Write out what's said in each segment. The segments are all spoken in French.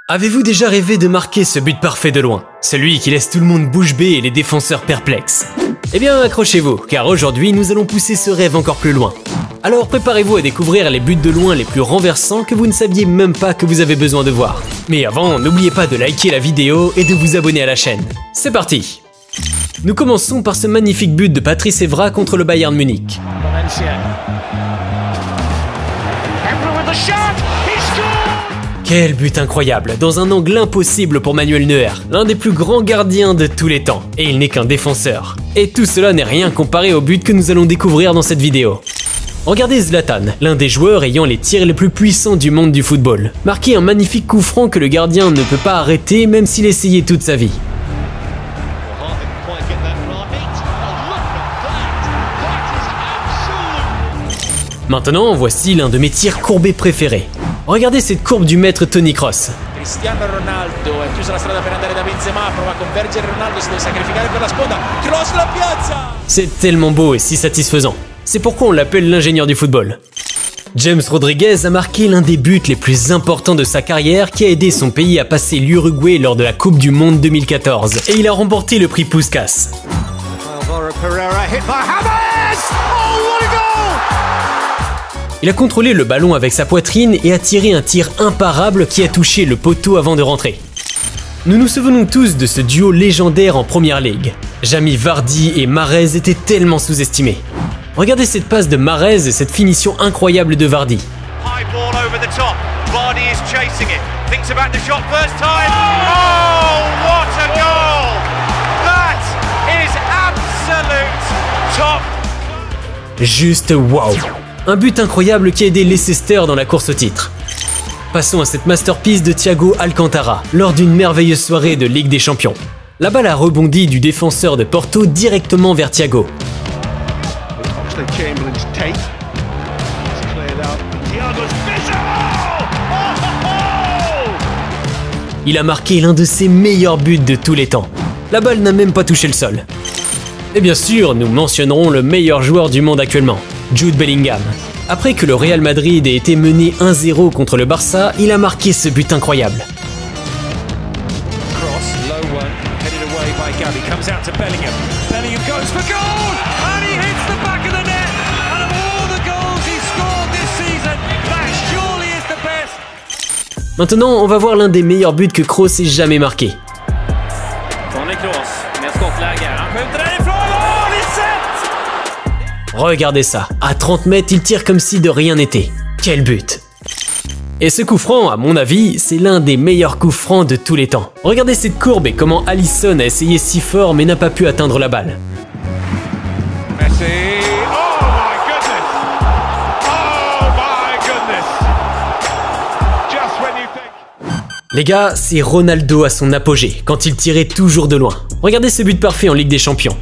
Avez-vous déjà rêvé de marquer ce but parfait de loin? Celui qui laisse tout le monde bouche bée et les défenseurs perplexes. Eh bien, accrochez-vous, car aujourd'hui, nous allons pousser ce rêve encore plus loin. Alors préparez-vous à découvrir les buts de loin les plus renversants que vous ne saviez même pas que vous avez besoin de voir. Mais avant, n'oubliez pas de liker la vidéo et de vous abonner à la chaîne. C'est parti! Nous commençons par ce magnifique but de Patrice Evra contre le Bayern Munich. Quel but incroyable, dans un angle impossible pour Manuel Neuer, l'un des plus grands gardiens de tous les temps, et il n'est qu'un défenseur. Et tout cela n'est rien comparé au but que nous allons découvrir dans cette vidéo. Regardez Zlatan, l'un des joueurs ayant les tirs les plus puissants du monde du football, marquer un magnifique coup franc que le gardien ne peut pas arrêter même s'il essayait toute sa vie. Maintenant, voici l'un de mes tirs courbés préférés. Regardez cette courbe du maître Toni Kroos. Cristiano Ronaldo è chiusa la strada per andare da Benzema, prova a convergere Ronaldo, si deve sacrificare per la sponda. Kroos la piazza! C'est tellement beau et si satisfaisant. C'est pourquoi on l'appelle l'ingénieur du football. James Rodriguez a marqué l'un des buts les plus importants de sa carrière qui a aidé son pays à passer l'Uruguay lors de la Coupe du Monde 2014. Et il a remporté le prix Puskás. Il a contrôlé le ballon avec sa poitrine et a tiré un tir imparable qui a touché le poteau avant de rentrer. Nous nous souvenons tous de ce duo légendaire en Première Ligue. Jamie Vardy et Mahrez étaient tellement sous-estimés. Regardez cette passe de Mahrez et cette finition incroyable de Vardy. Juste waouh! Un but incroyable qui a aidé Leicester dans la course au titre. Passons à cette masterpiece de Thiago Alcantara lors d'une merveilleuse soirée de Ligue des Champions. La balle a rebondi du défenseur de Porto directement vers Thiago. Il a marqué l'un de ses meilleurs buts de tous les temps. La balle n'a même pas touché le sol. Et bien sûr, nous mentionnerons le meilleur joueur du monde actuellement, Jude Bellingham. Après que le Real Madrid ait été mené 1-0 contre le Barça, il a marqué ce but incroyable. Maintenant, on va voir l'un des meilleurs buts que Kroos ait jamais marqué. Regardez ça, à 30 mètres, il tire comme si de rien n'était. Quel but! Et ce coup franc, à mon avis, c'est l'un des meilleurs coups francs de tous les temps. Regardez cette courbe et comment Alisson a essayé si fort mais n'a pas pu atteindre la balle. Les gars, c'est Ronaldo à son apogée, quand il tirait toujours de loin. Regardez ce but parfait en Ligue des Champions.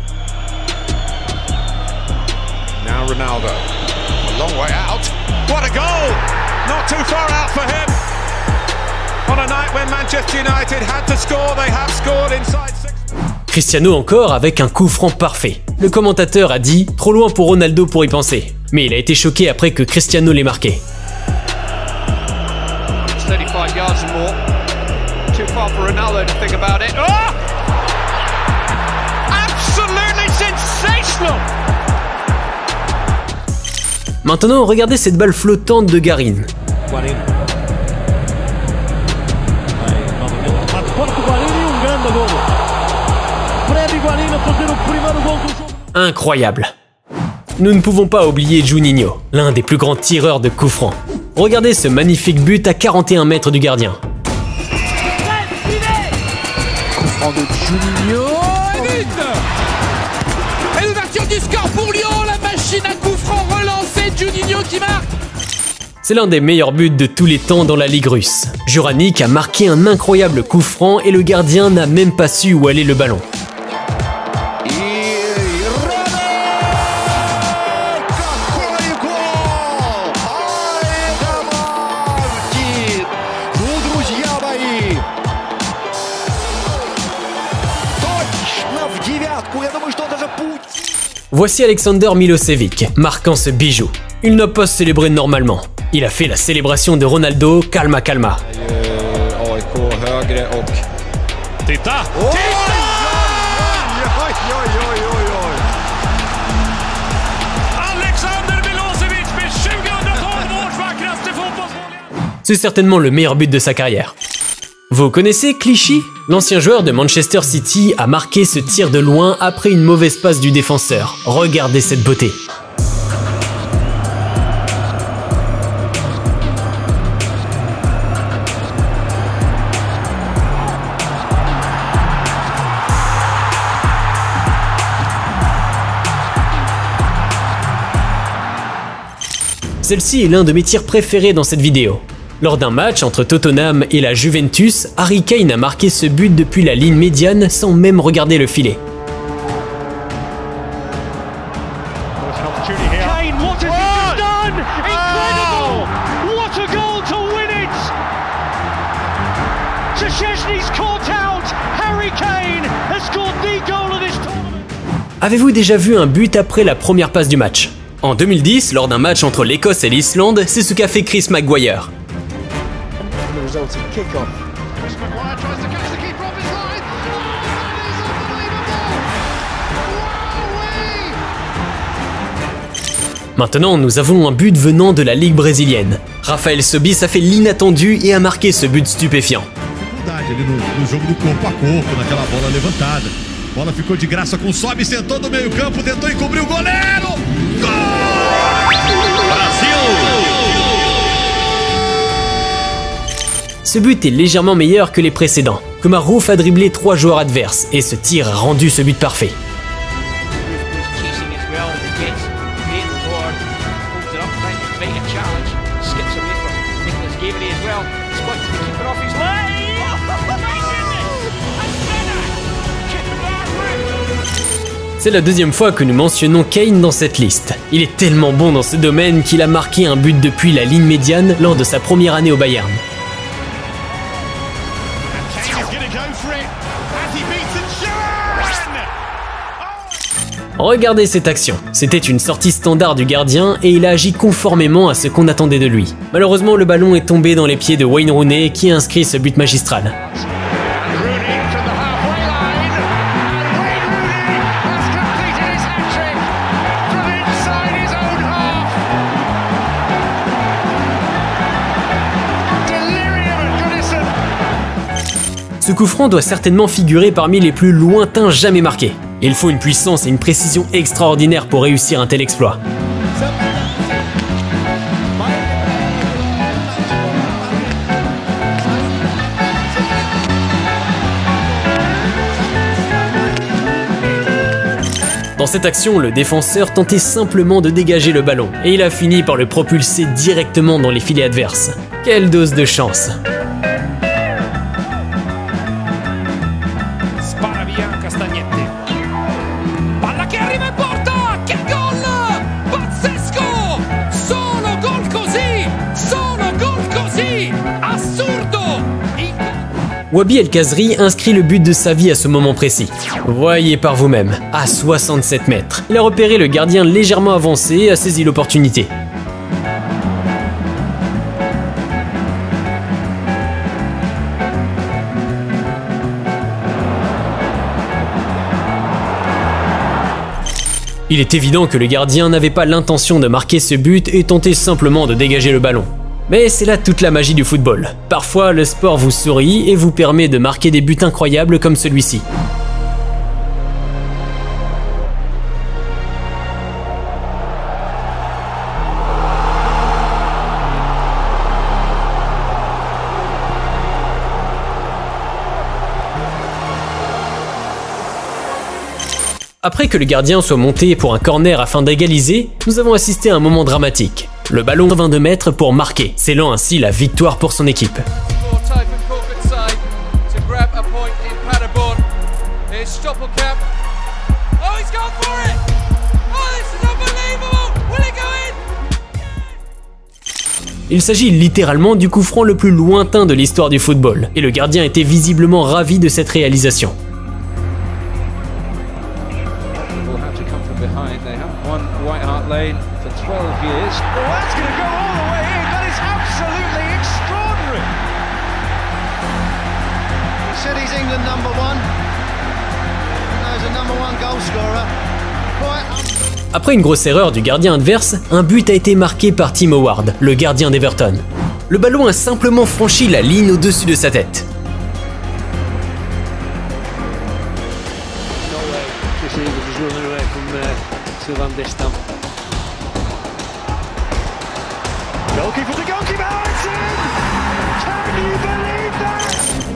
Ronaldo, a long way out. What a goal! Not too far out for him. On a night when Manchester United had to score, they have scored inside 6. Cristiano encore avec un coup franc parfait. Le commentateur a dit « Trop loin pour Ronaldo pour y penser ». Mais il a été choqué après que Cristiano l'ait marqué. 35 yards and more. Too far for Ronaldo to think about it. Oh! Absolutely sensational! Maintenant, regardez cette balle flottante de Garin. Incroyable. Nous ne pouvons pas oublier Juninho, l'un des plus grands tireurs de coups francs. Regardez ce magnifique but à 41 mètres du gardien. Coup franc de Juninho, et l'ouverture du score pour Lyon, la machine à coup franc relancée, Juninho qui marque. C'est l'un des meilleurs buts de tous les temps dans la Ligue russe. Juranic a marqué un incroyable coup franc et le gardien n'a même pas su où allait le ballon. Voici Alexander Milosevic, marquant ce bijou. Il n'a pas célébré normalement. Il a fait la célébration de Ronaldo, calma calma. på högre och... Titta! Oj! Titta! Oj! Alexander Milosevic med 2012 års vackraste fotbollsmål! C'est certainement le meilleur but de sa carrière. Vous connaissez Clichy? L'ancien joueur de Manchester City a marqué ce tir de loin après une mauvaise passe du défenseur. Regardez cette beauté. Celle-ci est l'un de mes tirs préférés dans cette vidéo. Lors d'un match entre Tottenham et la Juventus, Harry Kane a marqué ce but depuis la ligne médiane sans même regarder le filet. Kane, what has he just done? Incredible! What a goal to win it! Szczęsny's caught out. Harry Kane has scored the goal of this tournament. Avez-vous déjà vu un but après la première passe du match? En 2010, lors d'un match entre l'Écosse et l'Islande, c'est ce qu'a fait Chris Maguire. Maintenant, nous avons un but venant de la Ligue brésilienne. Rafael Sobis a fait l'inattendu et a marqué ce but stupéfiant. No jogo do corpo a corpo, naquela bola levantada. Bola ficou de graça com o Sobis, sentou no meio-campo, tentou encobrir o goleiro. Gol! Brasil! Ce but est légèrement meilleur que les précédents. Komarov a dribblé 3 joueurs adverses et ce tir a rendu ce but parfait. C'est la deuxième fois que nous mentionnons Kane dans cette liste. Il est tellement bon dans ce domaine qu'il a marqué un but depuis la ligne médiane lors de sa première année au Bayern. Regardez cette action. C'était une sortie standard du gardien et il a agi conformément à ce qu'on attendait de lui. Malheureusement, le ballon est tombé dans les pieds de Wayne Rooney qui a inscrit ce but magistral. Ce coup franc doit certainement figurer parmi les plus lointains jamais marqués. Il faut une puissance et une précision extraordinaires pour réussir un tel exploit. Dans cette action, le défenseur tentait simplement de dégager le ballon et il a fini par le propulser directement dans les filets adverses. Quelle dose de chance! Wahbi El Khazri inscrit le but de sa vie à ce moment précis. Voyez par vous-même, à 67 mètres. Il a repéré le gardien légèrement avancé et a saisi l'opportunité. Il est évident que le gardien n'avait pas l'intention de marquer ce but et tentait simplement de dégager le ballon. Mais c'est là toute la magie du football. Parfois, le sport vous sourit et vous permet de marquer des buts incroyables comme celui-ci. Après que le gardien soit monté pour un corner afin d'égaliser, nous avons assisté à un moment dramatique. Le ballon à 22 mètres pour marquer, scellant ainsi la victoire pour son équipe. Il s'agit littéralement du coup franc le plus lointain de l'histoire du football, et le gardien était visiblement ravi de cette réalisation. Après une grosse erreur du gardien adverse, un but a été marqué par Tim Howard, le gardien d'Everton. Le ballon a simplement franchi la ligne au-dessus de sa tête.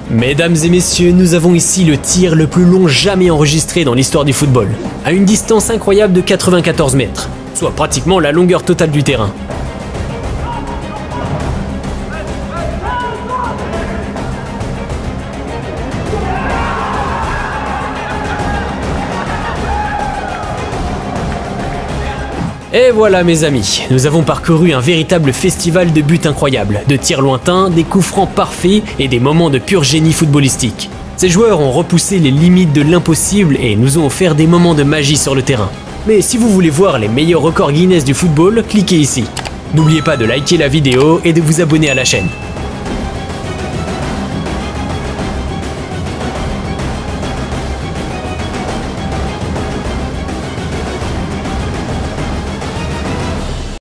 Mesdames et messieurs, nous avons ici le tir le plus long jamais enregistré dans l'histoire du football, à une distance incroyable de 94 mètres, soit pratiquement la longueur totale du terrain. Et voilà mes amis, nous avons parcouru un véritable festival de buts incroyables, de tirs lointains, des coups francs parfaits et des moments de pur génie footballistique. Ces joueurs ont repoussé les limites de l'impossible et nous ont offert des moments de magie sur le terrain. Mais si vous voulez voir les meilleurs records Guinness du football, cliquez ici. N'oubliez pas de liker la vidéo et de vous abonner à la chaîne.